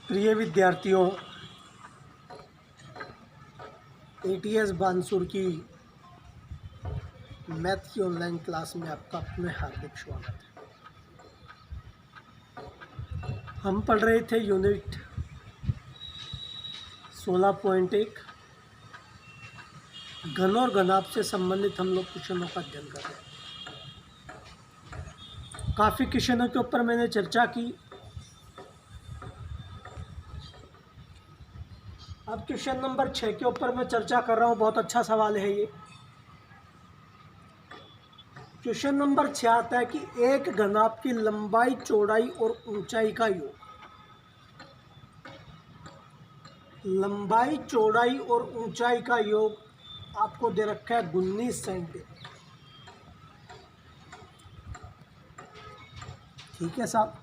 प्रिय विद्यार्थियों, एटीएस बानसूर की मैथ की ऑनलाइन क्लास में आपका अपने हार्दिक स्वागत है। हम पढ़ रहे थे यूनिट 16.1 घन और घनाभ से संबंधित हम लोग क्वेश्चनों का अध्ययन कर रहे हैं। काफ़ी क्वेश्चनों के ऊपर मैंने चर्चा की। अब क्वेश्चन नंबर 6 के ऊपर मैं चर्चा कर रहा हूँ। बहुत अच्छा सवाल है ये। क्वेश्चन नंबर 6 आता है कि एक घनाभ की लंबाई, चौड़ाई और ऊंचाई का योग। लंबाई, चौड़ाई और ऊंचाई का योग आपको दे रखा है 19 सेंटीमीटर। ठीक है साहब,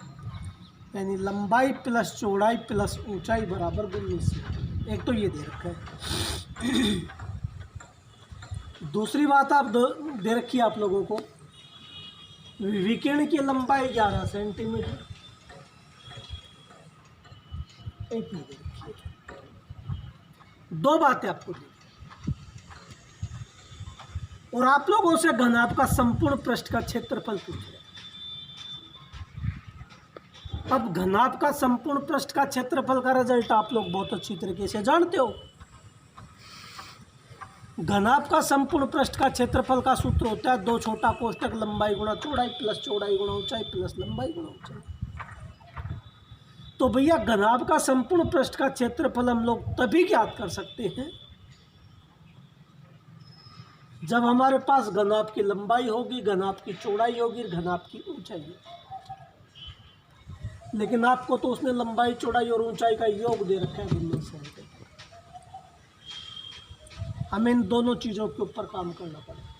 यानी लंबाई प्लस चौड़ाई प्लस ऊंचाई बराबर 19 सेंटीमीटर। एक तो ये दे रखा है। दूसरी बात आप दे रखी है आप लोगों को, विकिरण की लंबाई 11 सेंटीमीटर। एक ये दे रखी है। दो बातें आपको दी और आप लोगों से घनाभ का संपूर्ण पृष्ठ का क्षेत्रफल पूछ रहे हैं। अब घनाभ का संपूर्ण पृष्ठ का क्षेत्रफल का रिजल्ट आप लोग बहुत अच्छी तरीके से जानते हो। घनाभ का संपूर्ण पृष्ठ का क्षेत्रफल का सूत्र होता है 2 छोटा कोष्टक लंबाई गुणा चौड़ाई प्लस चौड़ाई गुणा ऊंचाई प्लस लंबाई गुणा ऊंचाई। तो भैया घनाभ का संपूर्ण पृष्ठ का क्षेत्रफल हम लोग तभी ज्ञात कर सकते हैं जब हमारे पास घनाभ की लंबाई होगी, घनाभ की चौड़ाई होगी, घनाभ की ऊंचाई होगी। लेकिन आपको तो उसने लंबाई, चौड़ाई और ऊंचाई का योग दे रखा है 19 सेंटीमीटर। हमें इन दोनों चीज़ों के ऊपर काम करना पड़ेगा।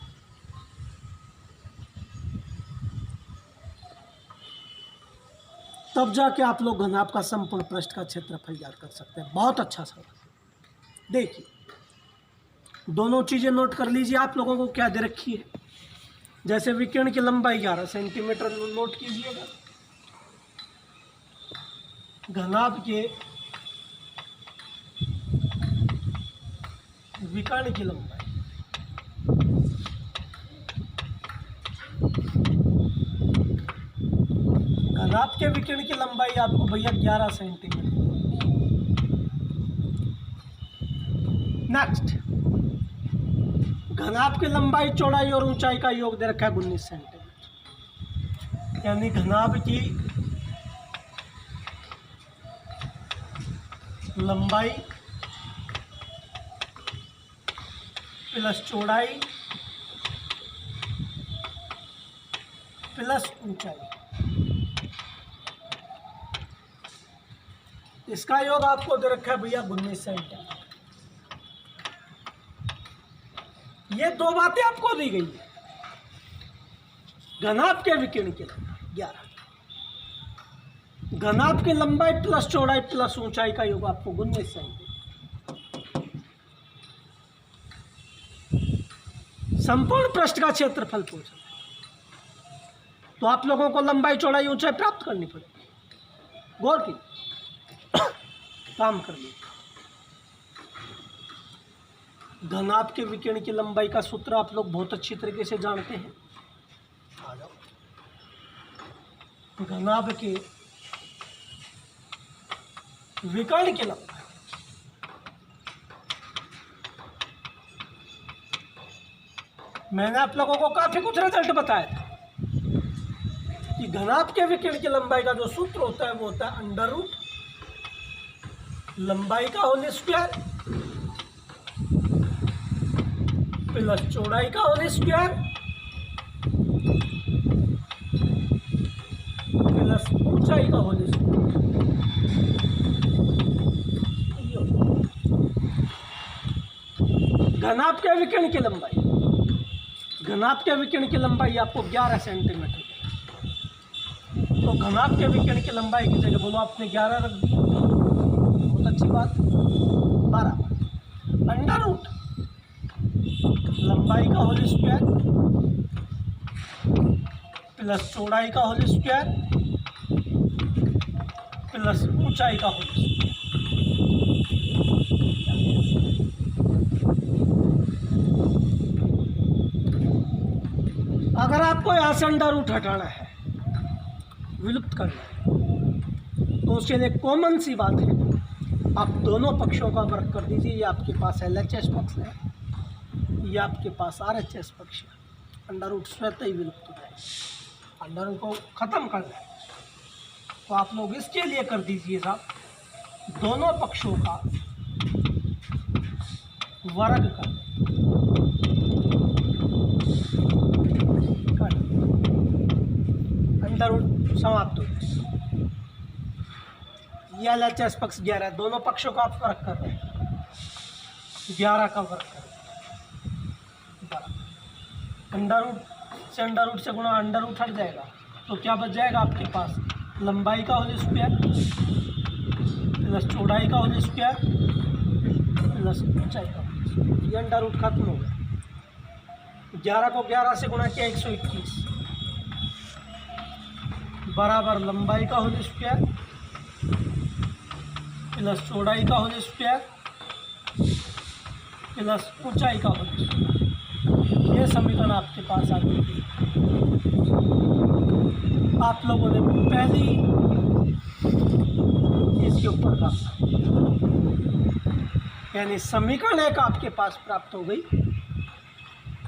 तब जाके आप लोग घनाभ का संपूर्ण पृष्ठ का क्षेत्रफल ज्ञात कर सकते हैं। बहुत अच्छा सवाल। देखिए, दोनों चीज़ें नोट कर लीजिए। आप लोगों को क्या दे रखी है, जैसे विकिरण की लंबाई 11 सेंटीमीटर नोट कीजिएगा। घनाभ के विकर्ण की लंबाई घनाभ के विकिरण की लंबाई आपको भैया 11 सेंटीमीटर। नेक्स्ट, घनाभ की लंबाई, चौड़ाई और ऊंचाई का योग दे रखा है 19 सेंटीमीटर। यानी घनाभ की लंबाई प्लस चौड़ाई प्लस ऊंचाई, इसका योग आपको दे रखा है भैया 19 सेंटीमीटर। ये दो बातें आपको दी गई है। घनाभ के विकिरण की लंबाई 11, घनाभ की लंबाई प्लस चौड़ाई प्लस ऊंचाई का योग आपको 19 सेंटीमीटर। संपूर्ण पृष्ठ का क्षेत्रफल पूछा तो आप लोगों को लंबाई, चौड़ाई, ऊंचाई प्राप्त करनी पड़ेगी। गौर की काम कर लीजिए। घनाभ के विकिरण की लंबाई का सूत्र आप लोग बहुत अच्छी तरीके से जानते हैं। आ जाओ। घनाभ के विकर्ण की लंबाई मैंने आप लोगों को काफी कुछ रिजल्ट बताया था कि घनाभ के विकिरण की लंबाई का जो सूत्र होता है वो होता है अंडर रूट लंबाई का होल स्क्वायर प्लस चौड़ाई का होल स्क्वायर प्लस ऊंचाई का होल स्क्वायर। घनाभ के विकिरण की लंबाई, घनाभ के विकिरण की लंबाई आपको 11 सेंटीमीटर। तो घनाभ के विकिरण की लंबाई की जगह बोलो आपने 11 रख दी। बहुत अच्छी बात। 12 अंडर रूट लंबाई का होल स्क्वायर प्लस चौड़ाई का होल स्क्वायर प्लस ऊंचाई का होल स्क्वायर। अगर आपको यहाँ से अंडर रूट हटाना है, विलुप्त करना है, तो उसके लिए कॉमन सी बात है, आप दोनों पक्षों का वर्ग कर दीजिए। ये आपके पास LHS पक्ष है, ये आपके पास RHS पक्ष है। अंडर रूट स्वतः ही विलुप्त हो जाएगा। अंडर रूट को ख़त्म करना है तो आप लोग इसके लिए कर दीजिए साहब, दोनों पक्षों का वर्ग कर अंडर रूट समाप्त हो जाए। ये LHS पक्ष 11 है, दोनों पक्षों का आप वर्ग कर रहे हैं, 11 का वर्ग कर रहे हैं। अंडर रूट से गुणा अंडर रूट हट जाएगा तो क्या बच जाएगा आपके पास, लंबाई का होल स्क्वायर प्लस चौड़ाई का होल स्क्वायर प्लस ऊंचाई का होल स्क्वायर। ये अंडर रूट खत्म हो गया। 11 को 11 से गुणा किया 121 बराबर लंबाई का होल स्क्वायर प्लस चौड़ाई का होल स्क्वायर प्लस ऊंचाई का होल स्क्वायर। ये समीकरण आपके पास आ गई। आप लोगों ने पहली इसके ऊपर काम, यानी समीकरण एक आपके पास प्राप्त हो गई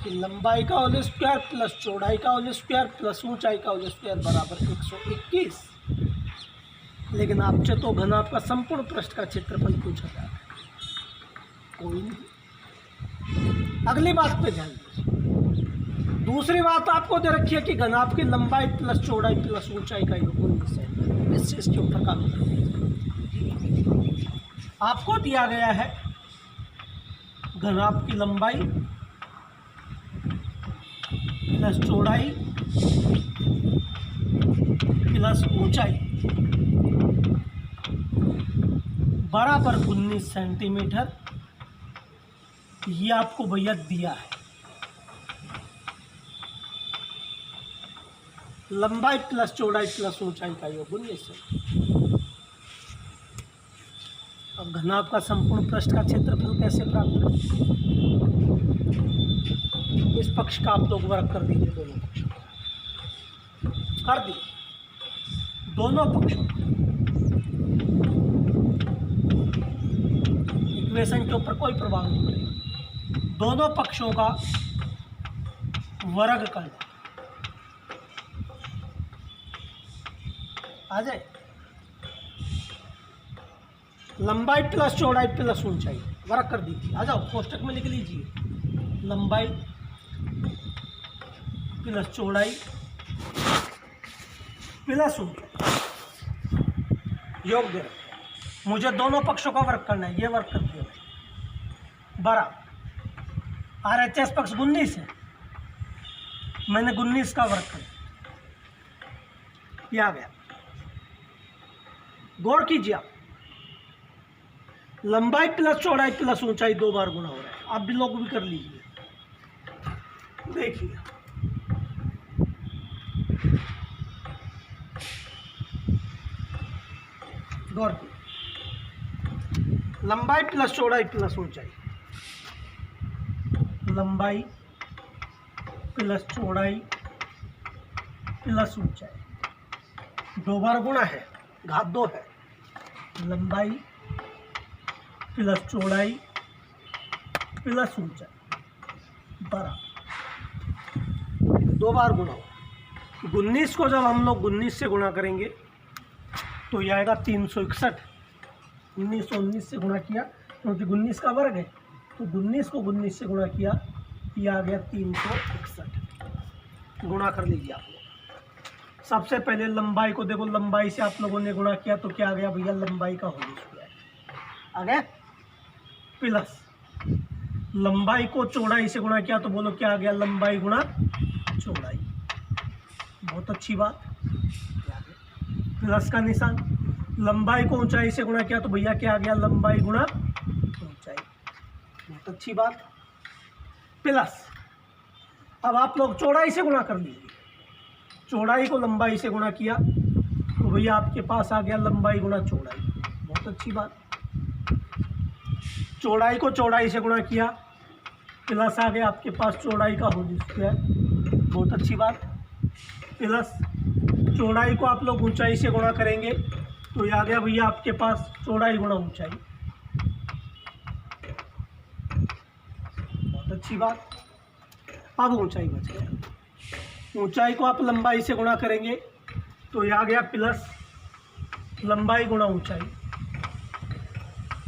कि लंबाई का होल स्क्वायर प्लस चौड़ाई का होल स्क्वायर प्लस ऊंचाई का होल स्क्वायर बराबर 121। लेकिन आपसे तो घनाभ का संपूर्ण पृष्ठ का क्षेत्रफल पूछा जा रहा है, कोई नहीं। अगली बात पे ध्यान दीजिए। दूसरी बात आपको दे रखी है कि घनाभ की लंबाई प्लस चौड़ाई प्लस ऊंचाई का योग 19 है। इसके ऊपर काम आपको दिया गया है घनाभ की लंबाई प्लस चौड़ाई प्लस ऊंचाई बराबर 19 सेंटीमीटर। ये आपको भैया दिया है। लंबाई प्लस चौड़ाई प्लस ऊंचाई का योग 19 है। अब घनाभ का संपूर्ण पृष्ठ का क्षेत्रफल कैसे प्राप्त करें? इस पक्ष का आप लोग वर्ग कर दीजिए, दोनों पक्षों कर दिए, दोनों पक्षों इक्वेशन के ऊपर कोई प्रभाव नहीं पड़ेगा। दोनों पक्षों का वर्ग कर दें, आ जाए। लंबाई प्लस चौड़ाई प्लस ऊंचाई वर्ग कर दीजिए, आ जाओ कोष्टक में लिख लीजिए। लंबाई प्लस चौड़ाई प्लस ऊंचाई योग दे रखे। मुझे दोनों पक्षों का वर्ग करना है, ये वर्ग कर दिया बराबर। RHS पक्ष 19 है, मैंने 19 का वर्ग कर दिया, आ गया। गौर कीजिए आप, लंबाई प्लस चौड़ाई प्लस ऊंचाई 2 बार गुणा हो रहा है। आप भी लोग भी कर लीजिए, देखिए। गौर कीजिए, लंबाई प्लस चौड़ाई प्लस ऊंचाई, लंबाई प्लस चौड़ाई प्लस ऊंचाई 2 बार गुणा है, घात 2 है। लंबाई प्लस चौड़ाई प्लस ऊंचाई बराबर 2 बार गुणा हो। 19 को जब हम लोग 19 से गुणा करेंगे तो यह आएगा 361। 19 से गुणा किया क्योंकि 19 का वर्ग है, तो 19 को 19 से गुणा किया, यह आ गया 361। गुणा कर लीजिए आप लोग। सबसे पहले लंबाई को देखो, लंबाई से आप लोगों ने गुणा किया तो क्या आ गया भैया, लंबाई का होल स्क्वायर आ गया, प्लस लंबाई को चौड़ाई से गुणा किया तो बोलो क्या आ गया, लंबाई गुणा चौड़ाई। बहुत अच्छी बात, प्लस का निशान। लंबाई को ऊंचाई से गुणा किया तो भैया क्या आ गया, लंबाई गुणा ऊंचाई। बहुत अच्छी बात, प्लस। अब आप लोग चौड़ाई से गुणा कर लीजिए। चौड़ाई को लंबाई से गुणा किया तो भैया आपके पास आ गया लंबाई गुणा चौड़ाई। बहुत अच्छी बात। चौड़ाई को चौड़ाई से गुणा किया, प्लस आ गया आपके पास चौड़ाई का होल स्क्वायर। बहुत अच्छी बात। प्लस चौड़ाई को आप लोग ऊंचाई से गुणा करेंगे तो ये आ गया भैया आपके पास चौड़ाई गुणा ऊंचाई। बहुत अच्छी बात। अब ऊंचाई बच गया। ऊंचाई को आप लंबाई से गुणा करेंगे तो ये आ गया प्लस लंबाई गुणा ऊंचाई।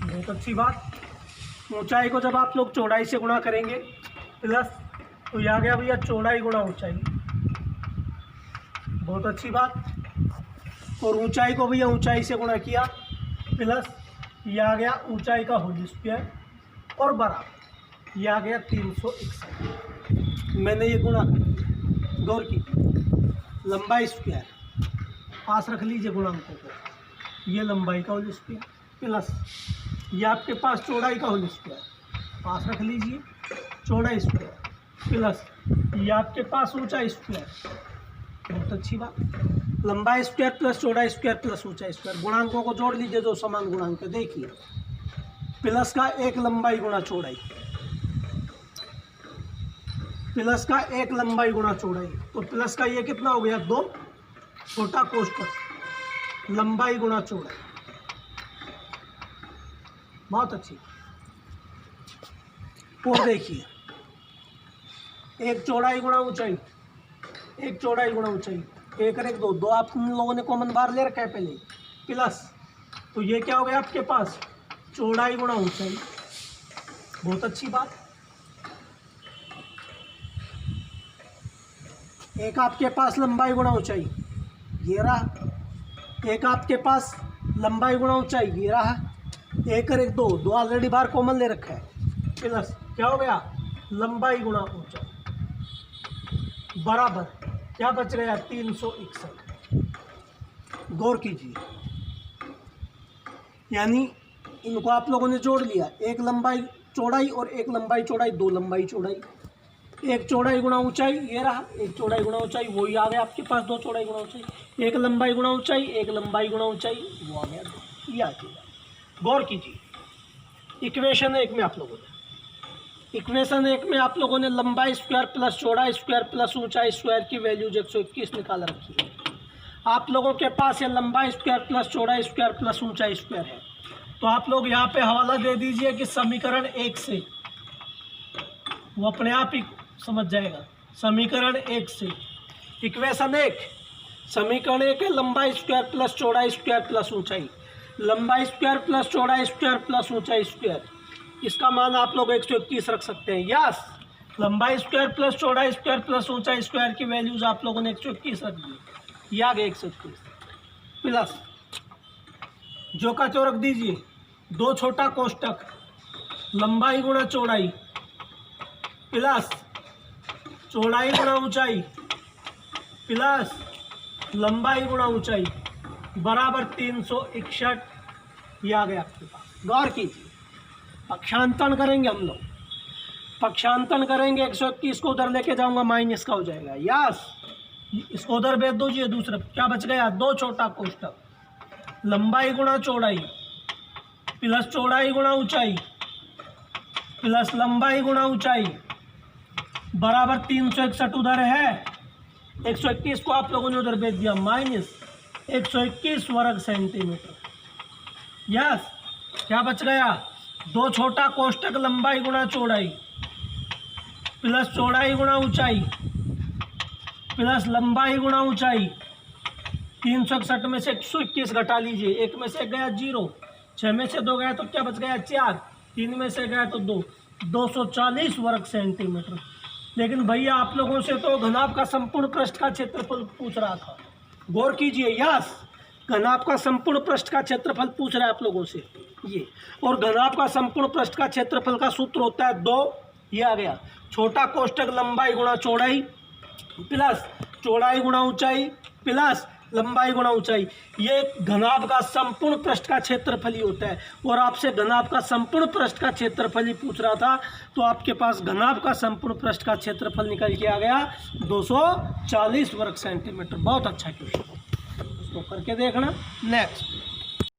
बहुत अच्छी बात। ऊंचाई को जब आप लोग चौड़ाई से गुणा करेंगे प्लस तो ये आ गया भैया चौड़ाई गुणा ऊंचाई। बहुत अच्छी बात। और ऊंचाई को भैया ऊंचाई से गुणा किया प्लस ये आ गया ऊंचाई का होल स्क्वायर और बराबर ये आ गया 361। मैंने ये गुणा कर दिया। गौर की लंबाई स्क्वायर पास रख लीजिए गुणांकों को, ये लंबाई का होल स्क्वायर प्लस ये आपके पास चौड़ाई का होल स्क्वायर पास रख लीजिए, चौड़ाई स्क्वायर प्लस ये आपके पास ऊंचाई स्क्वायर। बहुत अच्छी बात। लंबाई स्क्वायर प्लस चौड़ाई स्क्वायर प्लस ऊंचाई स्क्वायर। गुणांकों को जोड़ लीजिए जो समान गुणांक है। देखिए प्लस का एक लंबाई गुणा चौड़ाई, प्लस का एक लंबाई गुणा चौड़ाई, तो प्लस का ये कितना हो गया 2, छोटा कोष्ठक लंबाई गुणा चौड़ाई। बहुत अच्छी। और देखिए एक चौड़ाई गुणा ऊंचाई, एक चौड़ाई गुणा ऊंचाई, एक और एक दो, दो आप लोगों ने कॉमन बार ले रखा है पहले, प्लस तो ये क्या हो गया आपके पास चौड़ाई गुणा ऊंचाई। बहुत अच्छी बात। एक आपके पास लंबाई गुणा ऊंचाई ये रहा, एक आपके पास लंबाई गुणा ऊंचाई ये रहा, एक और एक दो, दो ऑलरेडी बार कॉमन ले रखा है, प्लस क्या हो गया लंबाई गुणा ऊंचाई बराबर क्या बच गया 361। गौर कीजिए, यानी इनको आप लोगों ने जोड़ लिया, एक लंबाई चौड़ाई और एक लंबाई चौड़ाई, दो लंबाई चौड़ाई, एक चौड़ाई गुणा ऊंचाई ये रहा, एक चौड़ाई गुणा ऊंचाई वही आ गया आपके पास, दो चौड़ाई गुणा ऊंचाई, एक लंबाई गुणा ऊंचाई, एक लंबाई गुणा ऊंचाई वो आ गया, ये आ गया। गौर कीजिए, इक्वेशन एक में आप लोगों ने, इक्वेशन एक में आप लोगों ने लंबाई स्क्वायर प्लस चौड़ाई स्क्वायर प्लस ऊंचाई स्क्वायर की वैल्यूज 121 निकाल रखी है। आप लोगों के पास ये लंबाई स्क्वायर प्लस चौड़ाई स्क्वायर प्लस ऊंचाई स्क्वायर है, तो आप लोग यहाँ पे हवाला दे दीजिए कि समीकरण एक से, वो अपने आप ही समझ जाएगा। समीकरण एक से, इक्वेशन एक, समीकरण एक है लंबाई स्क्वायर प्लस चौड़ाई स्क्वायर प्लस ऊंचाई, लंबाई स्क्वायर प्लस चौड़ाई स्क्वायर प्लस ऊंचाई स्क्वायर, इसका मान आप लोग 121 रख सकते हैं। यस, लंबाई स्क्वायर प्लस चौड़ाई स्क्वायर प्लस ऊंचाई स्क्वायर की वैल्यूज आप लोगों ने 121 रख दी, ये आ गया 121 प्लस जो का चो रख दीजिए, दो छोटा कोष्टक लंबाई गुणा चौड़ाई प्लस चौड़ाई गुणा ऊंचाई प्लस लंबाई गुणा ऊंचाई बराबर 361, ये आ गया आपके पास। गौर कीजिए, पक्षांतरण करेंगे हम लोग, पक्षांतरण करेंगे, 121 को उधर लेके जाऊंगा माइनस का हो जाएगा। यस, इसको उधर भेज दीजिए, दूसरा क्या बच गया, दो छोटा कोष्टक लंबाई गुणा चौड़ाई प्लस चौड़ाई गुणा ऊंचाई प्लस लंबाई गुणा ऊंचाई बराबर 361 उधर है, 121 को आप लोगों ने उधर भेज दिया माइनस 121 वर्ग सेंटीमीटर। यस, क्या बच गया, दो छोटा कोष्टक लंबाई गुणा चौड़ाई प्लस चौड़ाई गुणा ऊंचाई प्लस लंबाई गुणा ऊंचाई, 361 में से 121 घटा लीजिए, एक में से गया 0, 6 में से 2 गया तो क्या बच गया 4, 3 में से गया तो 2, 240 वर्ग सेंटीमीटर। लेकिन भैया आप लोगों से तो घनाभ का संपूर्ण पृष्ठ का क्षेत्रफल पूछ रहा था। गौर कीजिए, यस, घनाभ का संपूर्ण पृष्ठ का क्षेत्रफल पूछ रहा है आप लोगों से ये, और घनाभ का संपूर्ण पृष्ठ का क्षेत्रफल का सूत्र होता है 2, ये आ गया छोटा कोष्टक लंबाई गुणा चौड़ाई प्लस चौड़ाई गुणा ऊंचाई प्लस लंबाई गुणा ऊंचाई, ये घनाभ का संपूर्ण पृष्ठ का क्षेत्रफल ही होता है। और आपसे घनाभ का संपूर्ण पृष्ठ का क्षेत्रफल ही पूछ रहा था, तो आपके पास घनाभ का संपूर्ण पृष्ठ का क्षेत्रफल निकल के आ गया 240 वर्ग सेंटीमीटर। बहुत अच्छा क्वेश्चन। उसको करके देखना। नेक्स्ट,